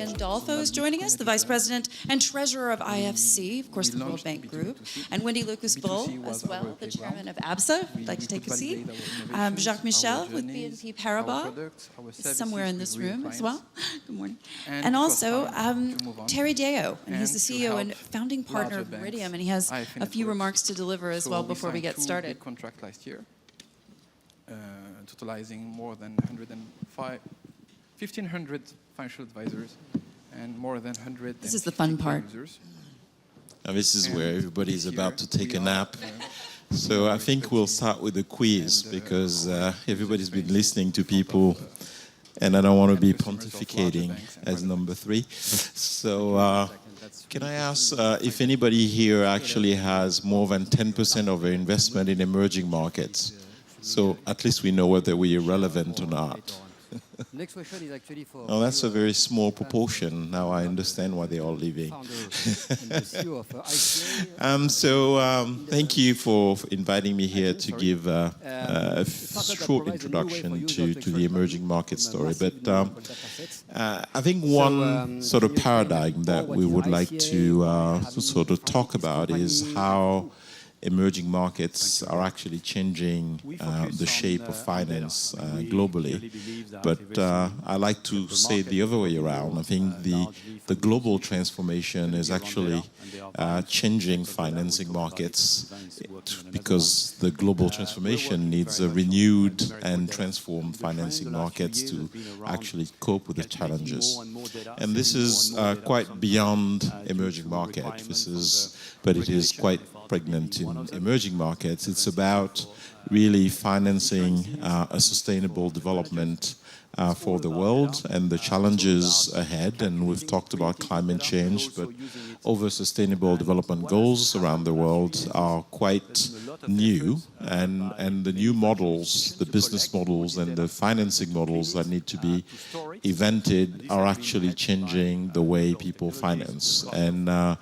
Gandolfo is joining us, the Vice President and Treasurer of IFC, of course, the World Bank Group, and Wendy Lucas-Bull as well, the Chairman of ABSA. Would like to take a seat. Jacques Michel with BNP Paribas is somewhere in this room as well. Good morning. And also Terry Deo, and he's the CEO and founding partner of Meridium, and he has a few remarks to deliver as well before we get started. Contract last year, totalizing more than 1,500 financial advisors and more than 100. This is the fun part. Now this is where everybody's about to take a nap. So I think we'll start with a quiz because everybody's been listening to people and I don't want to be pontificating as number 3. So can I ask if anybody here actually has more than 10% of their investment in emerging markets? So at least we know whether we are relevant or not. Next question is actually for... Oh, that's a very small proportion. Now I understand why they're all leaving. Thank you for inviting me here to give a short introduction to the emerging market story. But I think one sort of paradigm that we would like to sort of talk about is how emerging markets are actually changing the shape of finance globally. But I like to say it the other way around. I think the global transformation is actually changing financing markets because the global transformation needs a renewed and transformed financing markets to actually cope with the challenges. And this is quite beyond emerging market. But it is quite pregnant in emerging markets. It's about really financing a sustainable development for the world and the challenges ahead. And we've talked about climate change, but other sustainable development goals around the world are quite new. And the new models, the business models and the financing models that need to be invented are actually changing the way people finance. And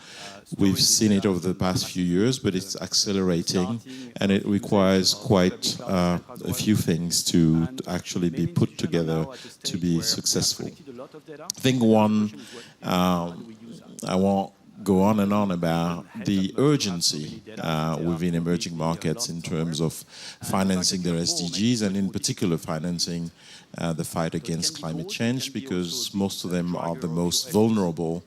we've seen it over the past few years, but it's accelerating, and it requires quite a few things to actually be put together to be successful. I think one, I won't go on and on about the urgency within emerging markets in terms of financing their SDGs, and in particular financing the fight against climate change, because most of them are the most vulnerable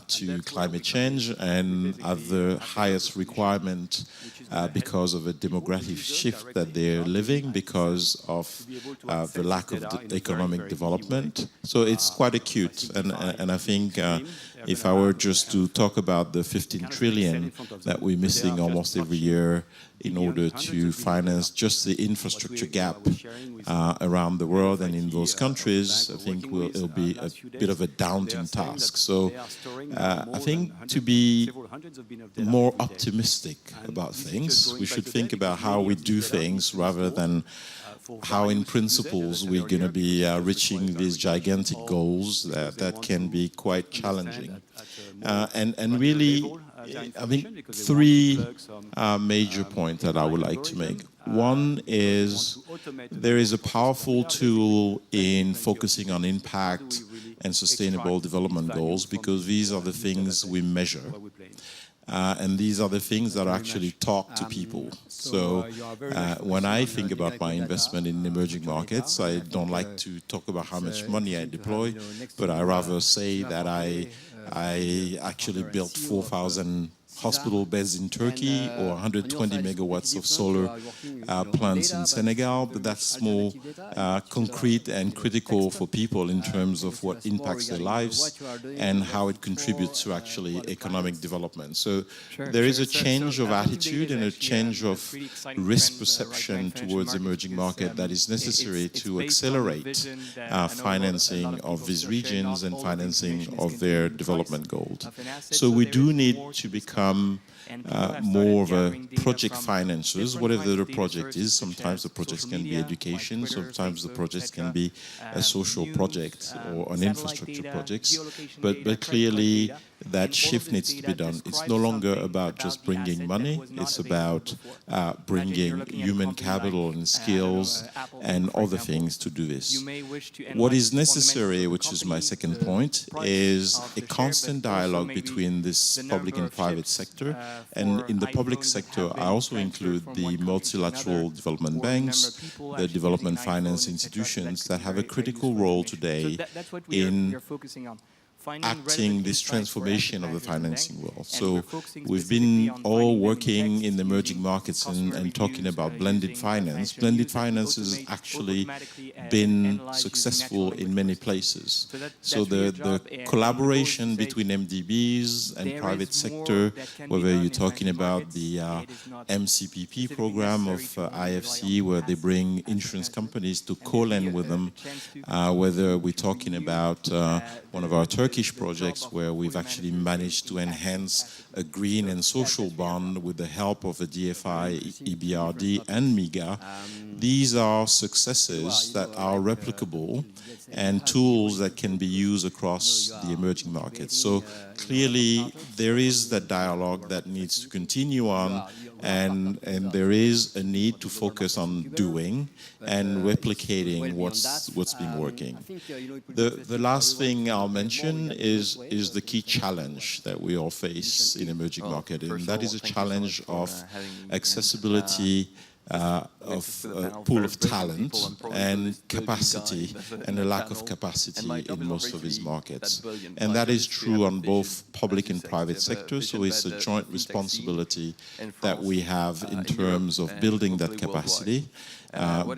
to climate change and have the highest requirement because of a demographic shift that they're living, because of the lack of economic development. So it's quite acute. And I think if I were just to talk about the 15 trillion that we're missing almost every year in order to finance just the infrastructure gap around the world and in those countries, I think it'll be a bit of a daunting task. So I think to be more optimistic about things, we should think about how we do things rather than how in principles we're going to be reaching these gigantic goals that can be quite challenging. And really, I think 3 major points that I would like to make. One is there is a powerful tool in focusing on impact and sustainable development goals, because these are the things we measure. And these are the things that actually talk to people. So when I think about my investment in emerging markets, I don't like to talk about how much money I deploy, but I rather say that I actually built 4,000 hospital beds in Turkey or 120 megawatts of solar plants in Senegal, but that's more concrete and critical for people in terms of what impacts their lives and how it contributes to actually economic development. So there is a change of attitude and a change of risk perception towards emerging market that is necessary to accelerate financing of these regions and financing of their development goals. So we do need to become more of a project financiers, whatever the project is. Sometimes the projects can be education, sometimes the projects can be a social project or an infrastructure project. But clearly that shift needs to be done. It's no longer about just bringing money, it's about bringing human capital and skills and other things to do this. What is necessary, which is my second point, is a constant dialogue between this public and private sector. And in the public sector, I also include the multilateral development banks, the development finance institutions that have a critical role today in acting this transformation of the financing world. So we've been all working in the emerging markets and talking about blended finance. Blended finance has actually been successful in many places. So the collaboration between MDBs and private sector, whether you're talking about the MCPP program of IFC, where they bring insurance companies to co-lend with them, whether we're talking about one of our Turkish projects where we've actually managed to enhance a green and social bond with the help of the DFI, EBRD and MIGA. These are successes that are replicable and tools that can be used across the emerging markets. So clearly there is that dialogue that needs to continue on, and there is a need to focus on doing and replicating what's been working. The last thing I'll mention is the key challenge that we all face in emerging market, and that is a challenge of accessibility of a pool of talent and capacity, and a lack of capacity in most of these markets. And that is true on both public and private sectors, so it's a joint responsibility that we have in terms of building that capacity,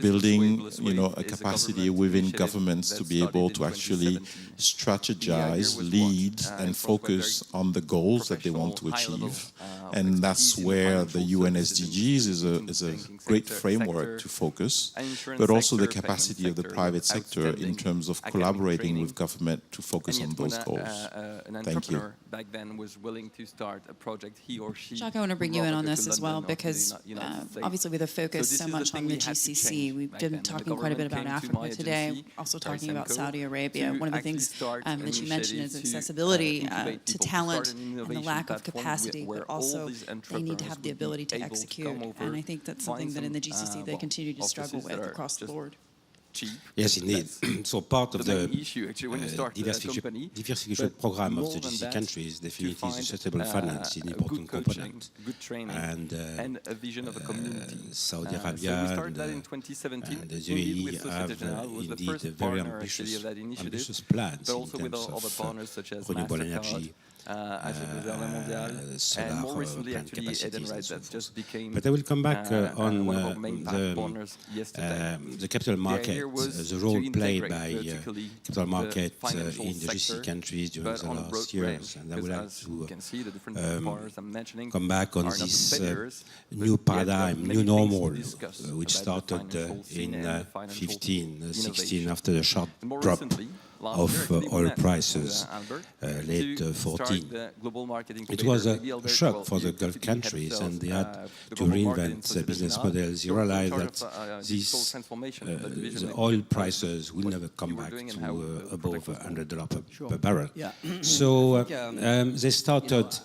building, a capacity within governments to be able to actually strategize, lead, and focus on the goals that they want to achieve. And that's where the UN SDGs is a great framework to focus, but also the capacity of the private sector in terms of collaborating with government to focus on those goals. Thank you. Back then was willing to start a project, he or she. Jacques, I want to bring you in on this as well, because obviously with a focus so much on the GCC, we've been talking quite a bit about Africa today, also talking about Saudi Arabia. One of the things that you mentioned is accessibility to talent and the lack of capacity, but also they need to have the ability to execute. And I think that's something that in the GCC they continue to struggle with across the board. Yes, indeed. So part of the diversification program of the GCC countries definitely is sustainable finance is an important component. And Saudi Arabia and the UAE have indeed very ambitious plans in terms of renewable energy, solar plant capacities and so forth. But I will come back on the capital market, the role played by capital market in the GCC countries during the last years. And I would like to come back on this new paradigm, new normal, which started in 15, 16 after the sharp drop of oil prices, late 14. It was a shock for the Gulf countries, and they had to reinvent their business models. You realize that the oil prices will never come back to above $100 per barrel. So they started,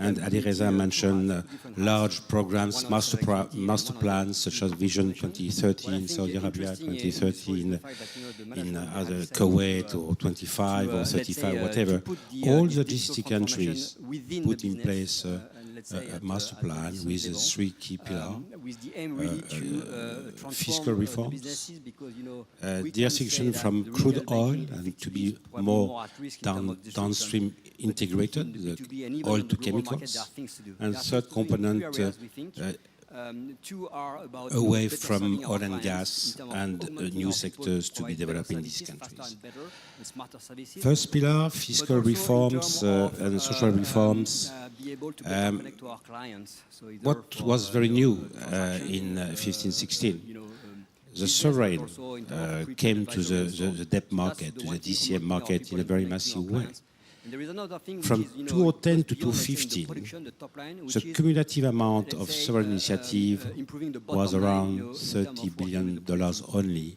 and Ali Reza mentioned large programs, master plans such as Vision 2030 in Saudi Arabia, 2030 in other Kuwait, or 25 or 35, whatever. All the GCC countries put in place a master plan with a 3 key pillars: fiscal reforms, diversification from crude oil and to be more downstream integrated, the oil to chemicals, and third component, away from oil and gas and new sectors to be developed in these countries. First pillar, fiscal reforms and social reforms. What was very new in 15-16? The sovereign came to the debt market, to the DCM market in a very massive way. From 2010 to 2015, the cumulative amount of sovereign initiative was around $30 billion only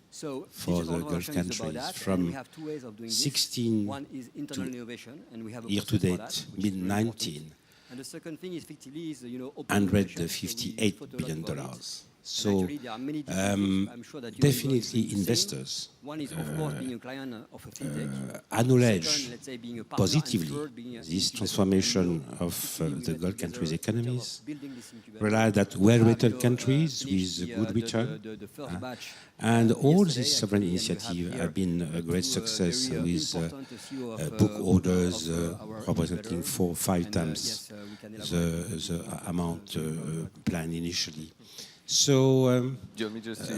for the Gulf countries, from 16 to year-to-date, mid-19, $158 billion. So definitely investors acknowledge positively this transformation of the Gulf countries' economies, realize that well-rated countries with good return, and all these sovereign initiatives have been a great success with book orders representing 4 or 5 times the amount planned initially. So a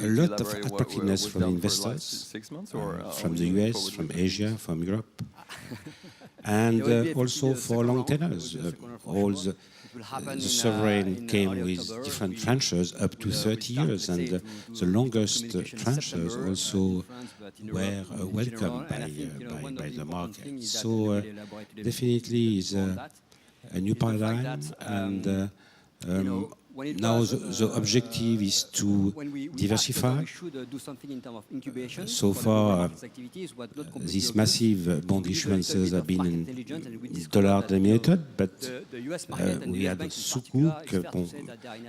lot of attractiveness from investors, from the US, from Asia, from Europe, and also for long tenors. All the sovereign came with different tranches up to 30 years, and the longest tranches also were welcomed by the market. So definitely is a new paradigm, and now the objective is to diversify. So far, these massive bond issuances have been dollar-denominated, but we had Sukuk.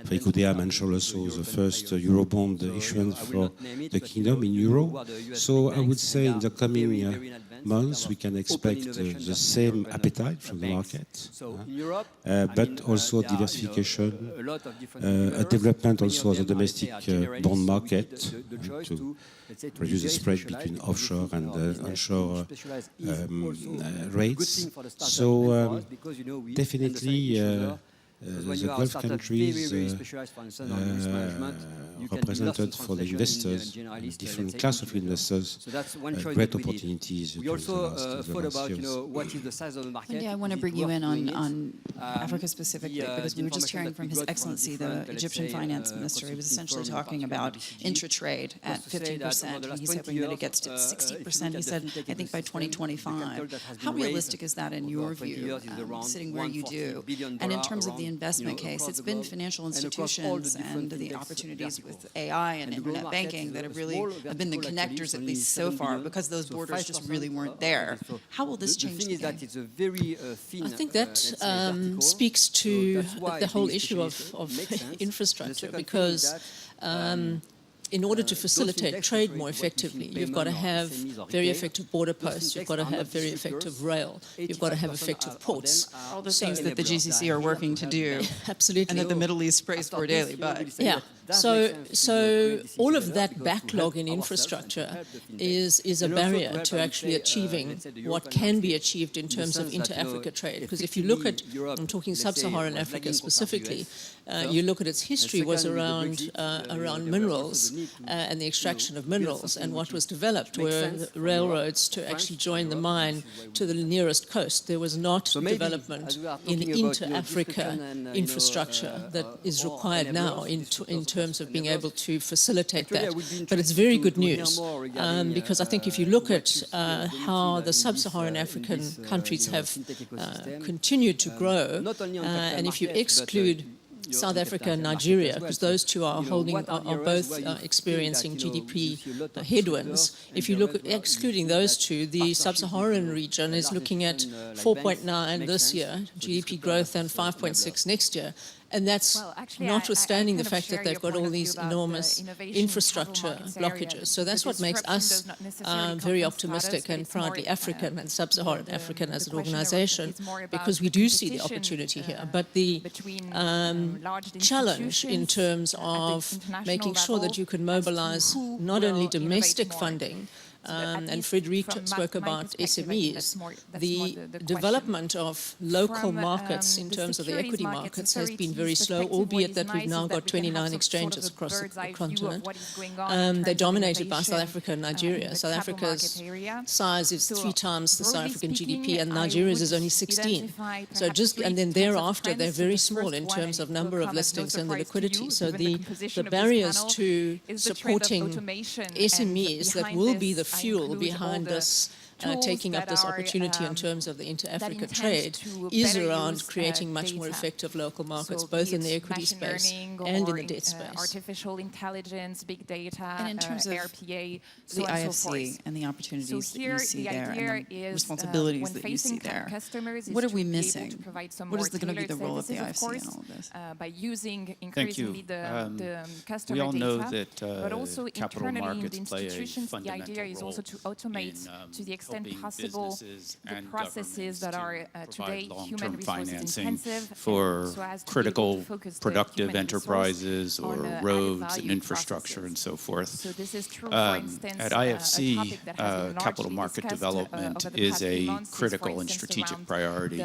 Frikudea mentioned also the first Eurobond issuance for the Kingdom in euro. So I would say in the coming months we can expect the same appetite from the market, but also diversification, a development also of the domestic bond market to reduce the spread between offshore and onshore rates. So definitely the Gulf countries represented for the investors, different class of investors, great opportunities to the last years. Wendy, I want to bring you in on Africa specifically, because we were just hearing from His Excellency, the Egyptian Finance Minister. He was essentially talking about intra-trade at 15%. He's hoping that it gets to 60%, he said, I think by 2025. How realistic is that in your view, sitting where you do? And in terms of the investment case, it's been financial institutions and the opportunities with AI and internet banking that have really been the connectors, at least so far, because those borders just really weren't there. How will this change the game? I think that speaks to the whole issue of infrastructure, because in order to facilitate trade more effectively, you've got to have very effective border posts, you've got to have very effective rail, you've got to have effective ports. All the things that the GCC are working to do. Absolutely. And that the Middle East prays for daily, but... Yeah. So all of that backlog in infrastructure is a barrier to actually achieving what can be achieved in terms of inter-Africa trade. Because if you look at, I'm talking sub-Saharan Africa specifically, you look at its history was around minerals and the extraction of minerals, and what was developed were railroads to actually join the mine to the nearest coast. There was not development in inter-Africa infrastructure that is required now in terms of being able to facilitate that. But it's very good news, because I think if you look at how the sub-Saharan African countries have continued to grow, and if you exclude South Africa and Nigeria, because those two are both experiencing GDP headwinds. If you look at excluding those two, the sub-Saharan region is looking at 4.9 this year, GDP growth, and 5.6 next year. And that's notwithstanding the fact that they've got all these enormous infrastructure blockages. So that's what makes us very optimistic and proudly African and sub-Saharan African as an organization, because we do see the opportunity here. But the challenge in terms of making sure that you can mobilize not only domestic funding, and Frederic spoke about SMEs. The development of local markets in terms of the equity markets has been very slow, albeit that we've now got 29 exchanges across the continent. They're dominated by South Africa and Nigeria. South Africa's size is 3 times the South African GDP, and Nigeria's is only 16. So and then thereafter, they're very small in terms of number of listings and the liquidity. So the barriers to supporting SMEs that will be the fuel behind this taking up this opportunity in terms of the inter-Africa trade is around creating much more effective local markets, both in the equity space and in the debt space. Artificial intelligence, big data, and in terms of RPA, the IFC and the opportunities that you see there and the responsibilities that you see there, what are we missing? What is going to be the role of the IFC in all of this? By using Thank you. the customer we all know data, that but also capital internally in the markets play a institutions, the fundamental idea is also to automate in, to the extent helping possible businesses the and processes that are today provide human long-term resources financing intensive, for so as to be able to critical focus the productive human resource enterprises or on, added roads value and infrastructure processes. and so forth. So this is true, for instance, At a IFC, topic that has been capital largely market discussed, development over the is past few a months, is, critical for and instance, strategic around priority. the,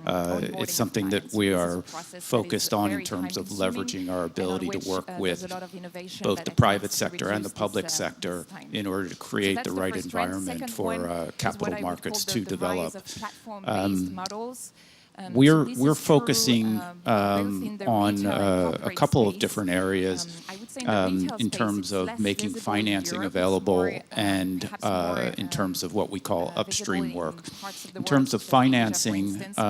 onboarding It's of something that clients. we So this is are a process that is focused on in very terms of time-consuming leveraging our and on ability to which, work there's with a lot of innovation both that the attempts private to sector and the reduce public this, sector this time. in order to So create that's the the right first trend. environment Second for one is what capital I would markets call to the develop. rise of platform-based models. So We're this we're is true, focusing both in the on retail and a corporate couple of space. different areas I would say in the retail in space, terms it's of less making visible in financing Europe. It's available more, and perhaps more, in terms of what we call visible upstream in work. parts of the In world, terms of such as Asia, for financing, instance, but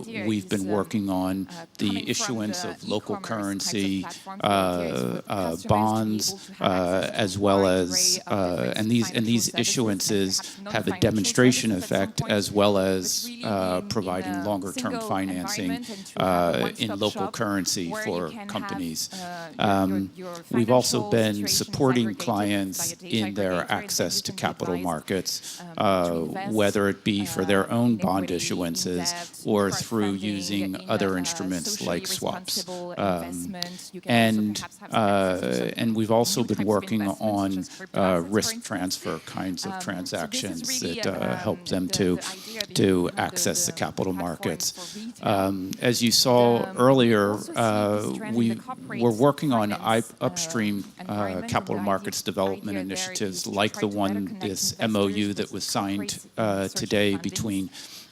the idea we've is, been working on coming the from issuance the of local e-commerce currency types of platforms. The idea is for customers to be bonds, able to have access to as a well wide as array of different and these financial services, issuances perhaps have a non-financial demonstration services at some effect point, as well but as really in providing a longer-term single financing environment and to have a in one-stop local shop currency where for you can companies. have, your We've also financial been situation supporting aggregated clients via data in their aggregator, and access then to you can capital advise, markets, to invest, whether it be for their own in bond equity, in issuances debt, or through crowdfunding, using in, other instruments socially like swaps. responsible investment. You can also perhaps have some access to And we've also new been types of working investments, on such as crypto assets, for risk instance. transfer kinds of So this is transactions really, that help them the to idea to behind access the capital platform markets. for retail. As you saw earlier, also see this trend in the corporate we're working on finance, upstream environment, capital and the markets idea development there initiatives is to like try the to better one, connect this investors MOU that with was corporates signed in search of today fundings. between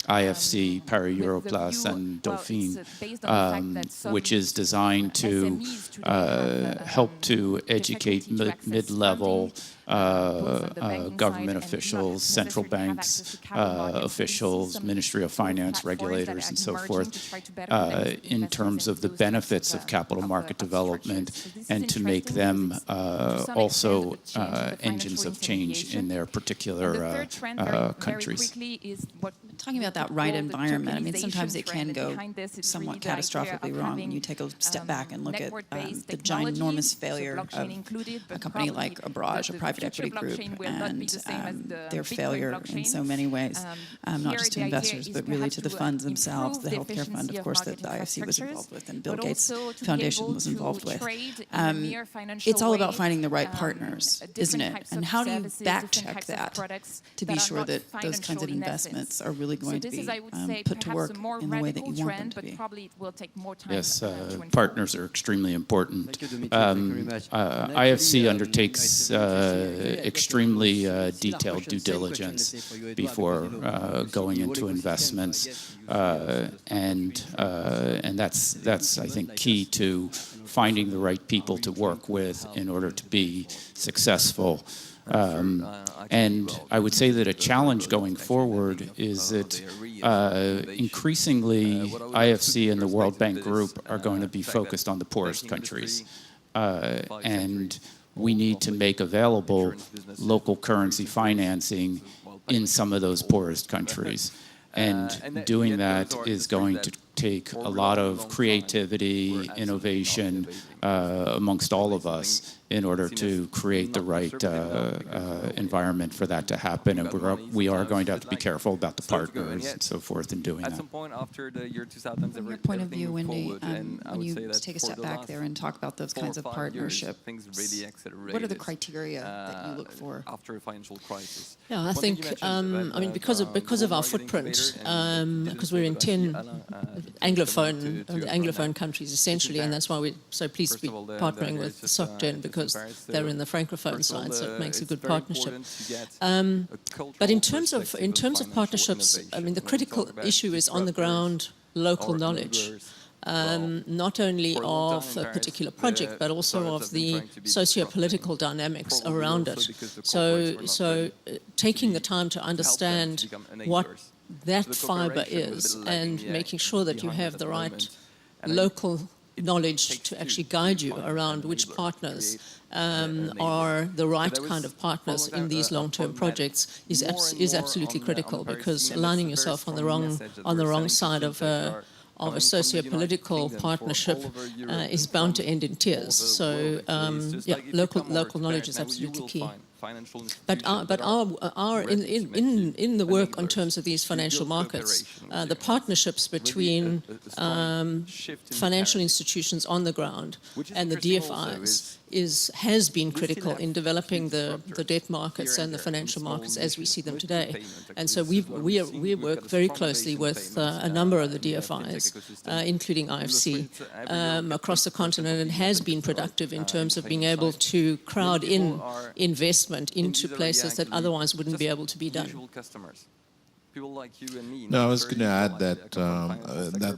IFC, Paris With the Euroclass, view- and well, Dauphine, it's, based on the fact that some, which is designed to SMEs today have, help to educate difficulty to access mid-level both on the banking government side and not officials, central necessarily have banks access to capital markets. So we see officials, some Ministry of sort of Finance, platforms that regulators, are and so emerging forth, to try to better connect in investors terms of into the those benefits types of capital market of development, structures. So this and is to make interesting them because it's, to some also extent, a change in the engines financial of change in intermediation. their And the particular third trend, very countries. quickly, is what Talking about that we right call the environment, I mean, sometimes tokenization it can trend. go Behind this, it's somewhat really the idea catastrophically of wrong when having, you take a step back and look at network-based the technologies, ginormous so failure blockchain of included, a but company probably like Abraj, a the private future equity group, blockchain will not be and the same as the their Bitcoin failure in blockchain. so many ways, not Here just to the idea investors, is but really perhaps to the to funds themselves, improve the the healthcare fund, efficiency of of course, that market the IFC was infrastructures, involved with and Bill but Gates also to be Foundation able was to involved with. trade in a mere financial It's all about way, finding the right partners, different isn't it? types And of how do you services, back different check types of that products to be that are sure not that those kinds of financial in investments essence. are really going So to this be is, I would say, put to perhaps work a more in the way that radical you want them trend, to be? but probably it will take more time Yes, to unfold. partners are extremely important. Thank you, Dimitri. Thank you very much. IFC undertakes extremely detailed due diligence before going into investments, and that's I think key to finding the right people to work with in order to be successful. And I would say that a challenge going forward is that increasingly IFC and the World Bank Group are going to be focused on the poorest countries. And we need to make available local currency financing in some of those poorest countries. And doing that is going to take a lot of creativity, innovation amongst all of us in order to create the right environment for that to happen. And we are going to have to be careful about the partners and so forth in doing that. At some point after the year 2000, From your point of view, moved Wendy, forward, and I when would you say that take a for step the back last there and talk about those 4 kinds or of 5 years, partnerships, things really accelerated. what are the criteria that you look for? After a financial crisis? Yeah, I One thing you think, mentioned I mean, because of our footprint, because we're in 10 Anglophone countries essentially, and that's why we're so pleased to be partnering with SocGen, because they're in the Francophone side, so it makes a good partnership. But in terms of partnerships, I mean, the critical issue is on the ground local knowledge. not only of a particular project, but also of the socio-political dynamics around it. So taking the time to understand what that fiber is and making sure that you have the right local knowledge to actually guide you around which partners are the right kind of partners in these long-term projects is absolutely critical, because aligning yourself on the wrong side of a socio-political partnership is bound to end in tears. So yeah, local knowledge is absolutely key. But in the work in terms of these financial markets, the partnerships between financial institutions on the ground and the DFIs has been critical in developing the debt markets and the financial markets as we see them today. And so we work very closely with a number of the DFIs, including IFC, across the continent, and has been productive in terms of being able to crowd in investment into places that otherwise wouldn't be able to be done. No, I was going to add that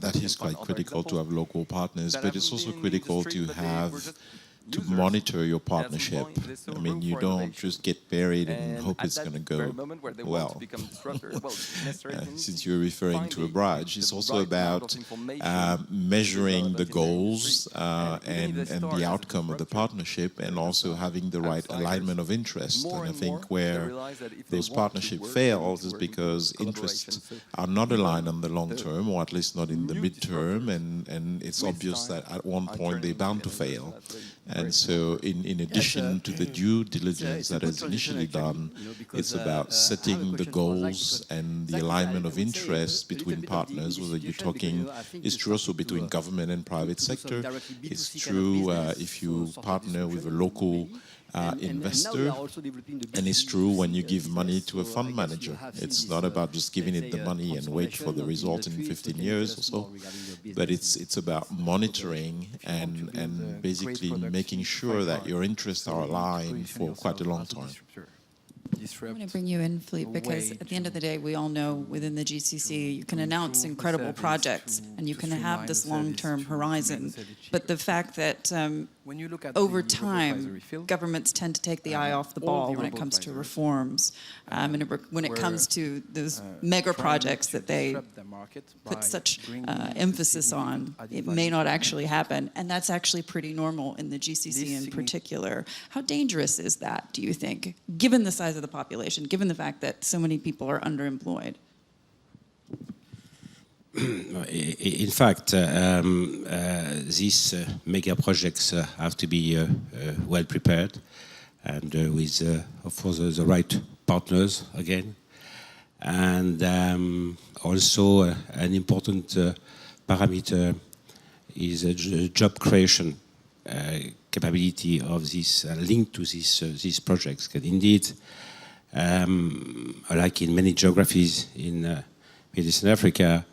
that is quite critical to have local partners, but it's also critical to monitor your partnership. I mean, you don't just get married and hope it's going to go well. Since you're referring to a barrage, it's also about measuring the goals and the outcome of the partnership, and also having the right alignment of interest. And I think where those partnerships fail is because interests are not aligned on the long term, or at least not in the midterm, and it's obvious that at one point they're bound to fail. And so in addition to the due diligence that is initially done, it's about setting the goals and the alignment of interests between partners, whether you're talking, it's true also between government and private sector. It's true if you partner with a local investor, and it's true when you give money to a fund manager. It's not about just giving it the money and wait for the result in 15 years or so, but it's about monitoring and basically making sure that your interests are aligned for quite a long time. I want to bring you in, Philippe, because at the end of the day, we all know within the GCC, you can announce incredible projects and you can have this long-term horizon. But the fact that over time, governments tend to take the eye off the ball when it comes to reforms, and when it comes to those mega projects that they put such emphasis on, it may not actually happen. And that's actually pretty normal in the GCC in particular. How dangerous is that, do you think, given the size of the population, given the fact that so many people are underemployed? In fact, these mega projects have to be well prepared, and with, of course, the right partners again. And also an important parameter is job creation capability of this linked to these projects. Because indeed, like in many geographies in Middle East and Africa,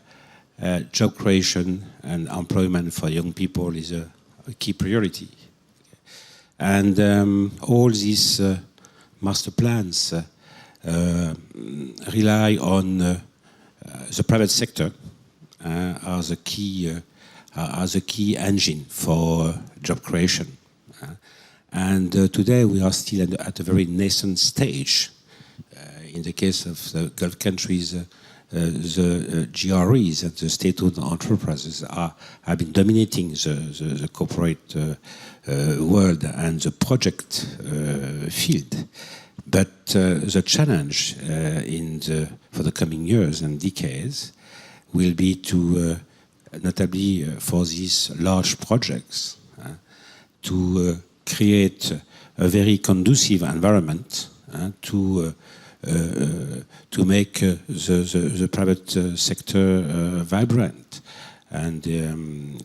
job creation and employment for young people is a key priority. And all these master plans rely on the private sector as a key engine for job creation. And today we are still at a very nascent stage. In the case of the Gulf countries, the GREs and the state-owned enterprises have been dominating the corporate world and the project field. But the challenge for the coming years and decades will be to, notably for these large projects, to create a very conducive environment to make the private sector vibrant, and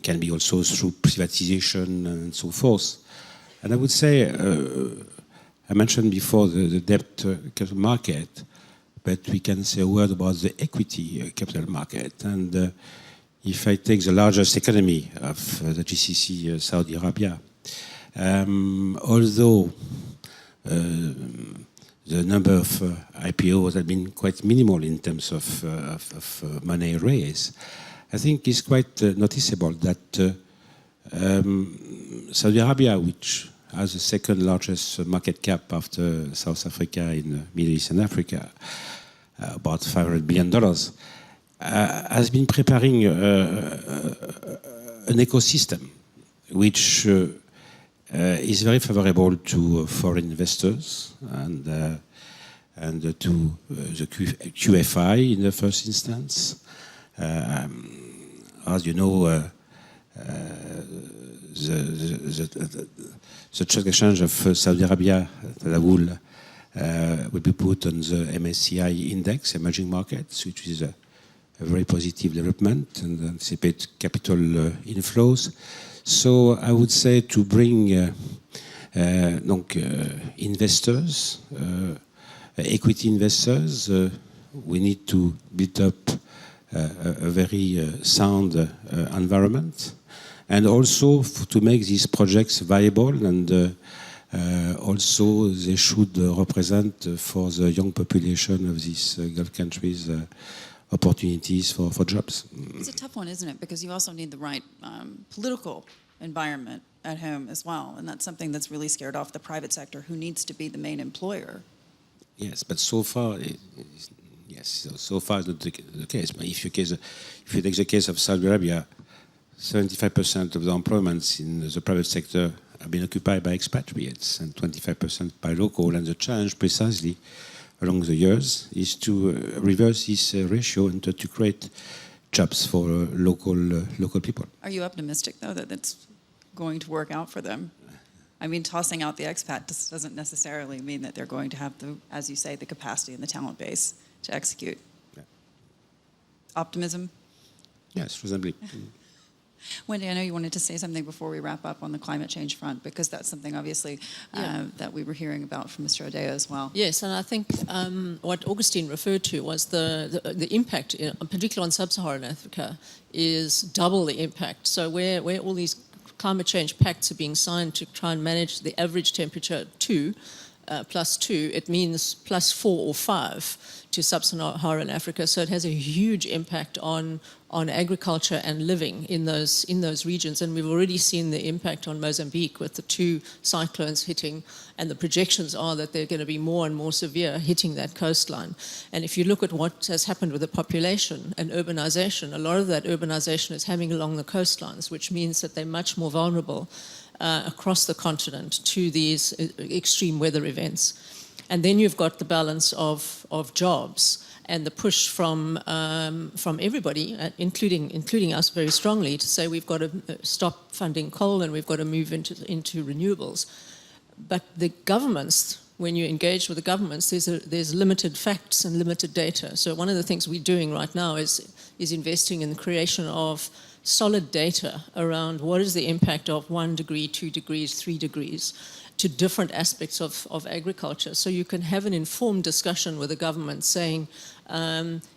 can be also through privatization and so forth. And I would say, I mentioned before the debt capital market, but we can say a word about the equity capital market. And if I take the largest economy of the GCC, Saudi Arabia, although the number of IPOs have been quite minimal in terms of money raised, I think it's quite noticeable that Saudi Arabia, which has the second largest market cap after South Africa in Middle East and Africa, about $500 billion, has been preparing an ecosystem which is very favorable to foreign investors and to the QFI in the first instance. As you know, the trade exchange of Saudi Arabia will be put on the MSCI index, emerging markets, which is a very positive development and anticipate capital inflows. So I would say to bring investors, equity investors, we need to build up a very sound environment, and also to make these projects viable, and also they should represent for the young population of these Gulf countries opportunities for jobs. It's a tough one, isn't it? Because you also need the right political environment at home as well, and that's something that's really scared off the private sector, who needs to be the main employer. Yes, but so far, so far it's not the case. But if you take the case of Saudi Arabia, 75% of the employments in the private sector have been occupied by expatriates and 25% by local. And the challenge precisely along the years is to reverse this ratio and to create jobs for local people. Are you optimistic, though, that it's going to work out for them? I mean, tossing out the expat doesn't necessarily mean that they're going to have the, as you say, the capacity and the talent base to execute. Yeah. Optimism? Yes, reasonably. Wendy, I know you wanted to say something before we wrap up on the climate change front, because that's something, obviously, that we were hearing about from Mr. Odeo as well. Yes, and I think what Augustine referred to was the impact, particularly on sub-Saharan Africa, is double the impact. So where all these climate change pacts are being signed to try and manage the average temperature +2, it means +4 or 5 to sub-Saharan Africa. So it has a huge impact on agriculture and living in those regions. And we've already seen the impact on Mozambique with the 2 cyclones hitting, and the projections are that they're going to be more and more severe, hitting that coastline. And if you look at what has happened with the population and urbanization, a lot of that urbanization is happening along the coastlines, which means that they're much more vulnerable across the continent to these extreme weather events. And then you've got the balance of jobs and the push from everybody, including us very strongly, to say we've got to stop funding coal and we've got to move into renewables. But the governments, when you engage with the governments, there's limited facts and limited data. So one of the things we're doing right now is investing in the creation of solid data around what is the impact of 1 degree, 2 degrees, 3 degrees to different aspects of agriculture. So you can have an informed discussion with the government saying,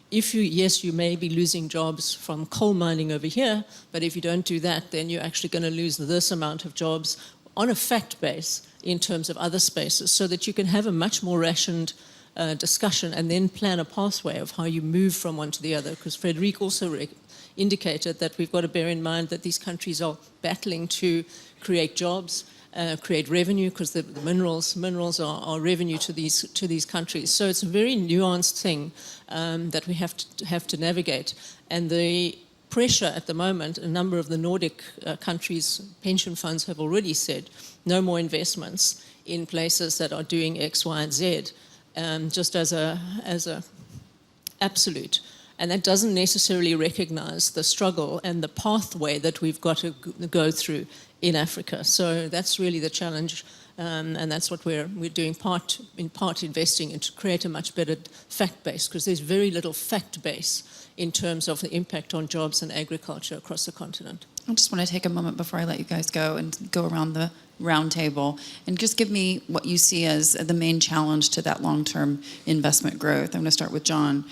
yes, you may be losing jobs from coal mining over here, but if you don't do that, then you're actually going to lose this amount of jobs on a fact base in terms of other spaces, so that you can have a much more rationed discussion and then plan a pathway of how you move from one to the other. Because Frédéric also indicated that we've got to bear in mind that these countries are battling to create jobs, create revenue, because the minerals are revenue to these countries. So it's a very nuanced thing that we have to navigate. And the pressure at the moment, a number of the Nordic countries' pension funds have already said no more investments in places that are doing X, Y, and Z, just as a absolute. And that doesn't necessarily recognize the struggle and the pathway that we've got to go through in Africa. So that's really the challenge, and that's what we're doing, in part investing in, to create a much better fact base, because there's very little fact base in terms of the impact on jobs and agriculture across the continent. I just want to take a moment before I let you guys go and go around the roundtable and just give me what you see as the main challenge to that long-term investment growth. I'm going to start with John.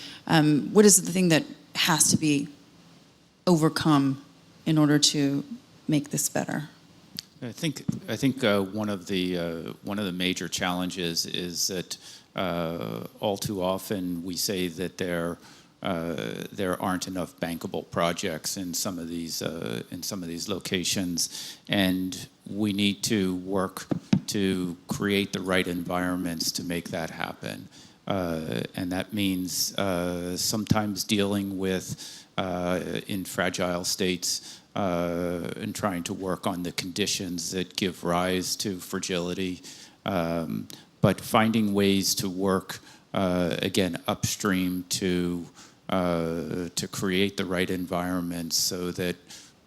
What is the thing that has to be overcome in order to make this better? I think one of the major challenges is that all too often we say that there there aren't enough bankable projects in some of these locations, and we need to work to create the right environments to make that happen. And that means sometimes dealing with in fragile states and trying to work on the conditions that give rise to fragility, but finding ways to work again upstream to create the right environments so that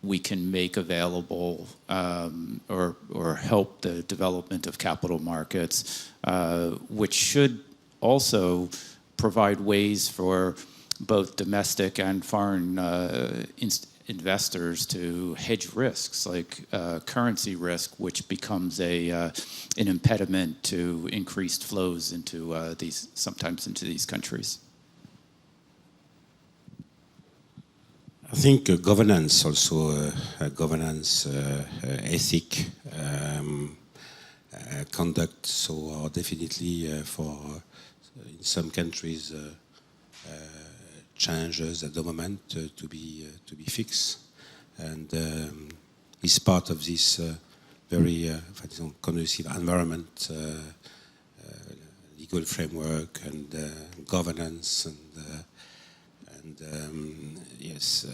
we can make available or help the development of capital markets, which should also provide ways for both domestic and foreign investors to hedge risks, like currency risk, which becomes an impediment to increased flows into sometimes into these countries. I think governance also, governance ethic, conduct, so are definitely for in some countries changes at the moment to be fixed, and is part of this very conducive environment, legal framework and governance and yes,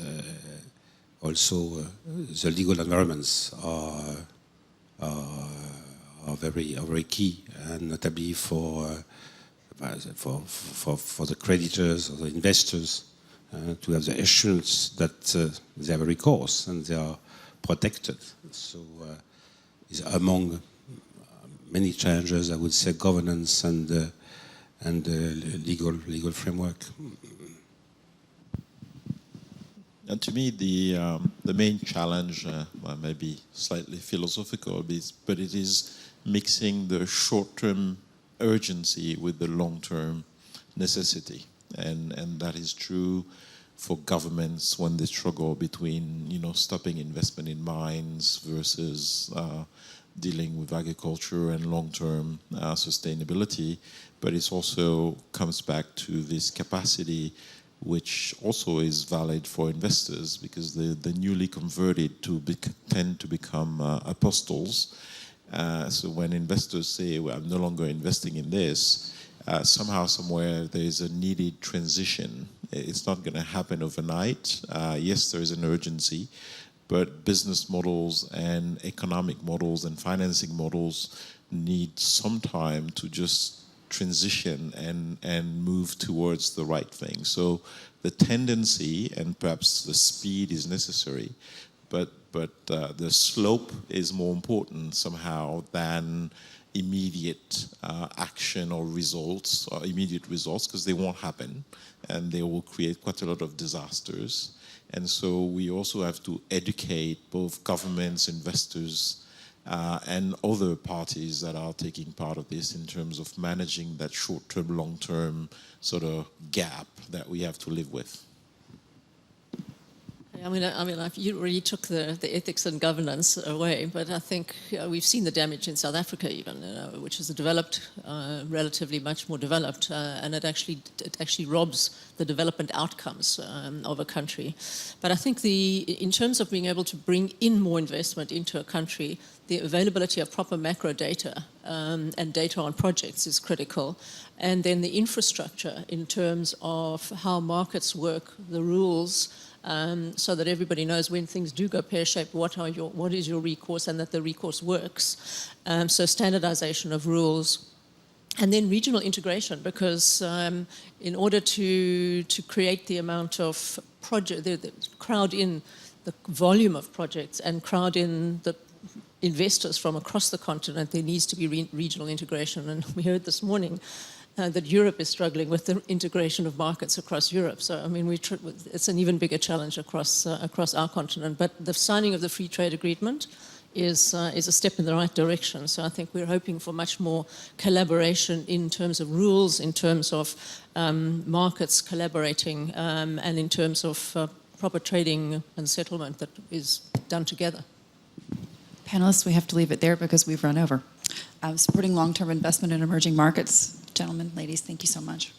also the legal environments are very key, and notably for the creditors or the investors to have the assurance that they have a recourse and they are protected. So is among many challenges, I would say, governance and legal framework. And to me, the main challenge, maybe slightly philosophical, but it is mixing the short-term urgency with the long-term necessity, and that is true for governments when they struggle between stopping investment in mines versus dealing with agriculture and long-term sustainability. But it also comes back to this capacity, which also is valid for investors, because the newly converted tend to become apostles. So when investors say, well, I'm no longer investing in this, somehow, somewhere, there is a needed transition. It's not going to happen overnight. Yes, there is an urgency, but business models and economic models and financing models need some time to just transition and move towards the right thing. So the tendency and perhaps the speed is necessary, but the slope is more important somehow than immediate action or results, or immediate results, because they won't happen and they will create quite a lot of disasters. And so we also have to educate both governments, investors, and other parties that are taking part of this in terms of managing that short-term, long-term sort of gap that we have to live with. I mean, you really took the ethics and governance away, but I think we've seen the damage in South Africa even, which is a developed, relatively much more developed, and it actually robs the development outcomes of a country. But I think in terms of being able to bring in more investment into a country, the availability of proper macro data and data on projects is critical, and then the infrastructure in terms of how markets work, the rules. So that everybody knows when things do go pear-shaped, what is your recourse, and that the recourse works. So standardization of rules, and then regional integration, because in order to create the amount of crowd in the volume of projects and crowd in the investors from across the continent, there needs to be regional integration. And we heard this morning that Europe is struggling with the integration of markets across Europe. So, I mean, it's an even bigger challenge across our continent. But the signing of the free trade agreement is a step in the right direction. So I think we're hoping for much more collaboration in terms of rules, in terms of markets collaborating, and in terms of proper trading and settlement that is done together. Panelists, we have to leave it there because we've run over. Supporting long-term investment in emerging markets. Gentlemen, ladies, thank you so much.